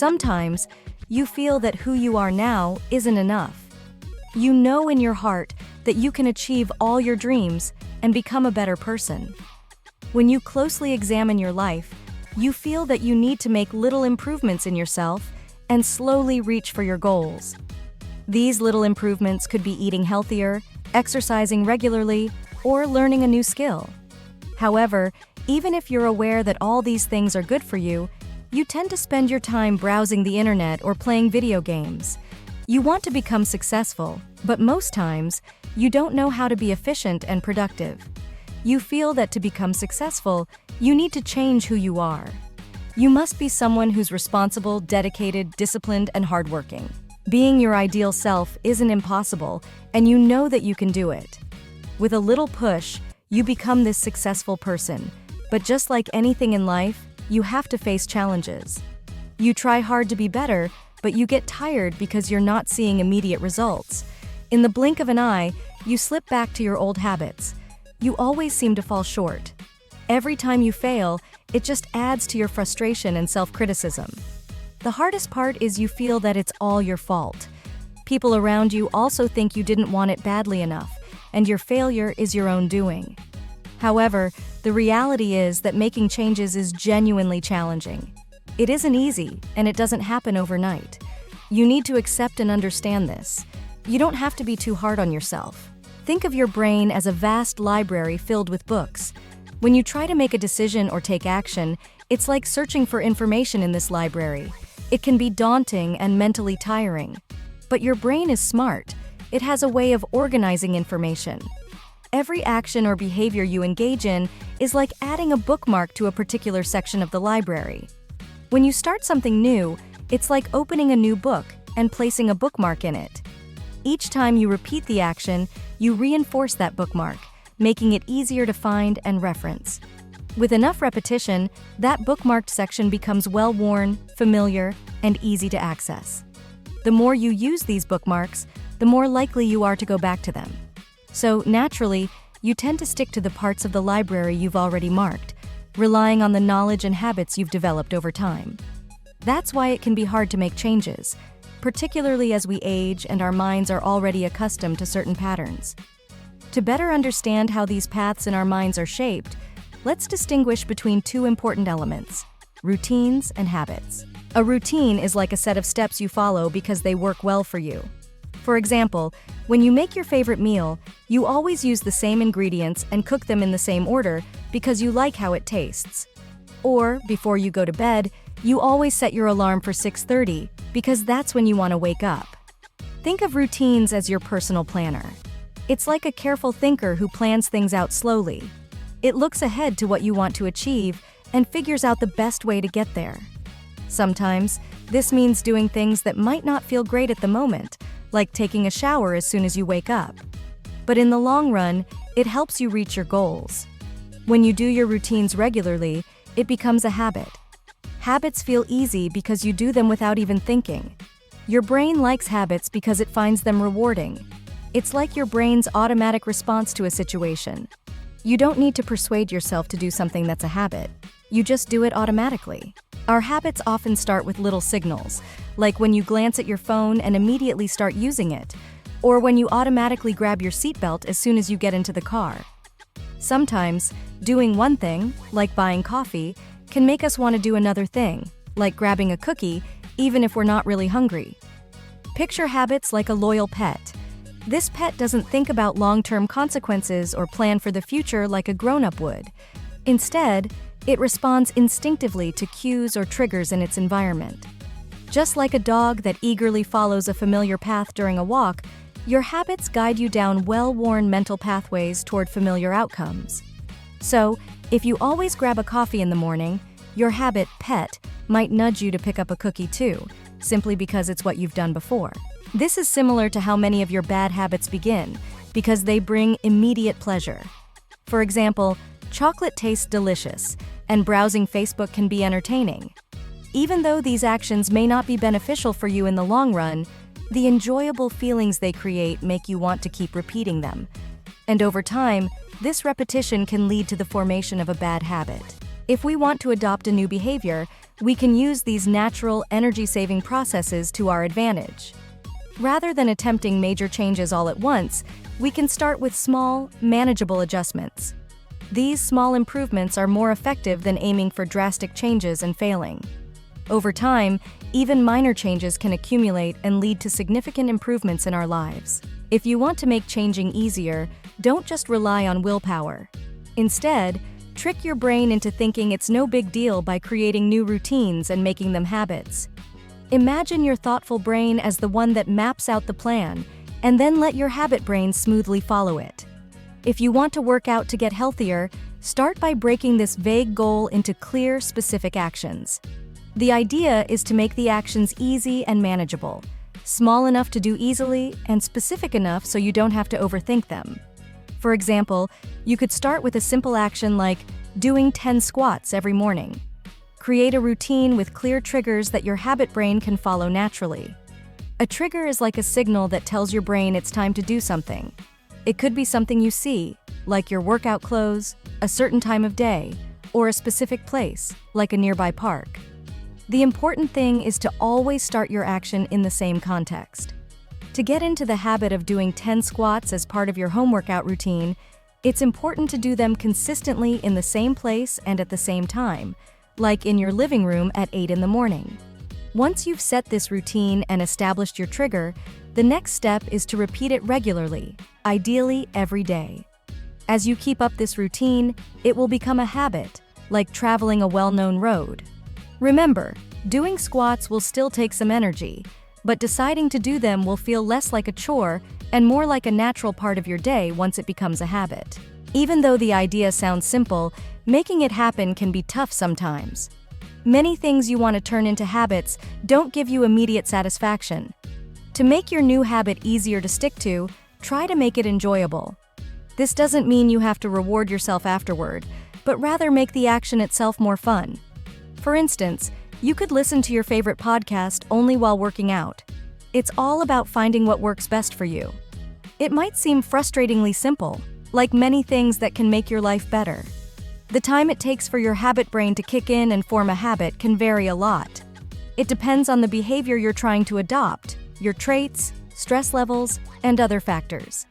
Sometimes, you feel that who you are now isn't enough. You know in your heart that you can achieve all your dreams and become a better person. When you closely examine your life, you feel that you need to make little improvements in yourself and slowly reach for your goals. These little improvements could be eating healthier, exercising regularly, or learning a new skill. However, even if you're aware that all these things are good for you, you tend to spend your time browsing the internet or playing video games. You want to become successful, but most times, you don't know how to be efficient and productive. You feel that to become successful, you need to change who you are. You must be someone who's responsible, dedicated, disciplined, and hardworking. Being your ideal self isn't impossible, and you know that you can do it. With a little push, you become this successful person. But just like anything in life, you have to face challenges. You try hard to be better, but you get tired because you're not seeing immediate results. In the blink of an eye, you slip back to your old habits. You always seem to fall short. Every time you fail, it just adds to your frustration and self-criticism. The hardest part is you feel that it's all your fault. People around you also think you didn't want it badly enough, and your failure is your own doing. However, the reality is that making changes is genuinely challenging. It isn't easy, and it doesn't happen overnight. You need to accept and understand this. You don't have to be too hard on yourself. Think of your brain as a vast library filled with books. When you try to make a decision or take action, it's like searching for information in this library. It can be daunting and mentally tiring. But your brain is smart. It has a way of organizing information. Every action or behavior you engage in is like adding a bookmark to a particular section of the library. When you start something new, it's like opening a new book and placing a bookmark in it. Each time you repeat the action, you reinforce that bookmark, making it easier to find and reference. With enough repetition, that bookmarked section becomes well-worn, familiar, and easy to access. The more you use these bookmarks, the more likely you are to go back to them. So, naturally, you tend to stick to the parts of the library you've already marked, relying on the knowledge and habits you've developed over time. That's why it can be hard to make changes, particularly as we age and our minds are already accustomed to certain patterns. To better understand how these paths in our minds are shaped, let's distinguish between two important elements: routines and habits. A routine is like a set of steps you follow because they work well for you. For example, when you make your favorite meal, you always use the same ingredients and cook them in the same order because you like how it tastes. Or, before you go to bed, you always set your alarm for 6:30 because that's when you want to wake up. Think of routines as your personal planner. It's like a careful thinker who plans things out slowly. It looks ahead to what you want to achieve and figures out the best way to get there. Sometimes, this means doing things that might not feel great at the moment, like taking a shower as soon as you wake up. But in the long run, it helps you reach your goals. When you do your routines regularly, it becomes a habit. Habits feel easy because you do them without even thinking. Your brain likes habits because it finds them rewarding. It's like your brain's automatic response to a situation. You don't need to persuade yourself to do something that's a habit. You just do it automatically. Our habits often start with little signals, like when you glance at your phone and immediately start using it, or when you automatically grab your seatbelt as soon as you get into the car. Sometimes, doing one thing, like buying coffee, can make us want to do another thing, like grabbing a cookie, even if we're not really hungry. Picture habits like a loyal pet. This pet doesn't think about long-term consequences or plan for the future like a grown-up would. Instead, it responds instinctively to cues or triggers in its environment. Just like a dog that eagerly follows a familiar path during a walk, your habits guide you down well-worn mental pathways toward familiar outcomes. So, if you always grab a coffee in the morning, your habit, pet, might nudge you to pick up a cookie too, simply because it's what you've done before. This is similar to how many of your bad habits begin, because they bring immediate pleasure. For example, chocolate tastes delicious, and browsing Facebook can be entertaining. Even though these actions may not be beneficial for you in the long run, the enjoyable feelings they create make you want to keep repeating them. And over time, this repetition can lead to the formation of a bad habit. If we want to adopt a new behavior, We can use these natural, energy-saving processes to our advantage. Rather than attempting major changes all at once, we can start with small, manageable adjustments. These small improvements are more effective than aiming for drastic changes and failing. Over time, even minor changes can accumulate and lead to significant improvements in our lives. If you want to make changing easier, don't just rely on willpower. Instead, trick your brain into thinking it's no big deal by creating new routines and making them habits. Imagine your thoughtful brain as the one that maps out the plan, and then let your habit brain smoothly follow it. If you want to work out to get healthier, start by breaking this vague goal into clear, specific actions. The idea is to make the actions easy and manageable, small enough to do easily and specific enough so you don't have to overthink them. For example, you could start with a simple action like doing 10 squats every morning. Create a routine with clear triggers that your habit brain can follow naturally. A trigger is like a signal that tells your brain it's time to do something. It could be something you see, like your workout clothes, a certain time of day, or a specific place, like a nearby park. The important thing is to always start your action in the same context. To get into the habit of doing 10 squats as part of your home workout routine, it's important to do them consistently in the same place and at the same time, like in your living room at 8 in the morning. Once you've set this routine and established your trigger, the next step is to repeat it regularly, ideally every day. As you keep up this routine, it will become a habit, like traveling a well-known road. Remember, doing squats will still take some energy, but deciding to do them will feel less like a chore and more like a natural part of your day once it becomes a habit. Even though the idea sounds simple, making it happen can be tough sometimes. Many things you want to turn into habits don't give you immediate satisfaction. To make your new habit easier to stick to, try to make it enjoyable. This doesn't mean you have to reward yourself afterward, but rather make the action itself more fun. For instance, you could listen to your favorite podcast only while working out. It's all about finding what works best for you. It might seem frustratingly simple, like many things that can make your life better. The time it takes for your habit brain to kick in and form a habit can vary a lot. It depends on the behavior you're trying to adopt, your traits, stress levels, and other factors.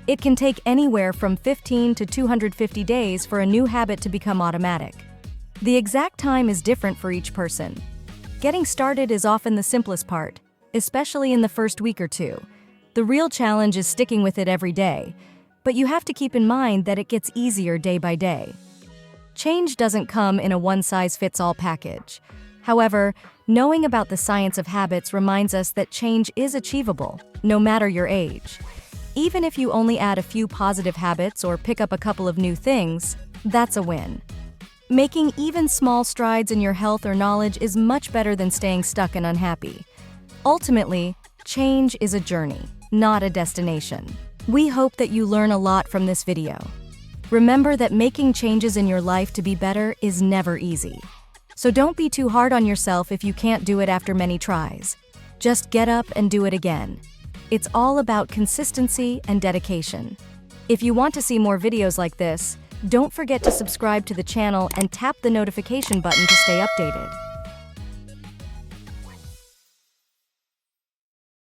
It can take anywhere from 15 to 250 days for a new habit to become automatic. The exact time is different for each person. Getting started is often the simplest part, especially in the first week or two. The real challenge is sticking with it every day, but you have to keep in mind that it gets easier day by day. Change doesn't come in a one-size-fits-all package. However, knowing about the science of habits reminds us that change is achievable, no matter your age. Even if you only add a few positive habits or pick up a couple of new things, that's a win. Making even small strides in your health or knowledge is much better than staying stuck and unhappy. Ultimately, change is a journey, not a destination. We hope that you learn a lot from this video. Remember that making changes in your life to be better is never easy. So don't be too hard on yourself if you can't do it after many tries. Just get up and do it again. It's all about consistency and dedication. If you want to see more videos like this, don't forget to subscribe to the channel and tap the notification button to stay updated.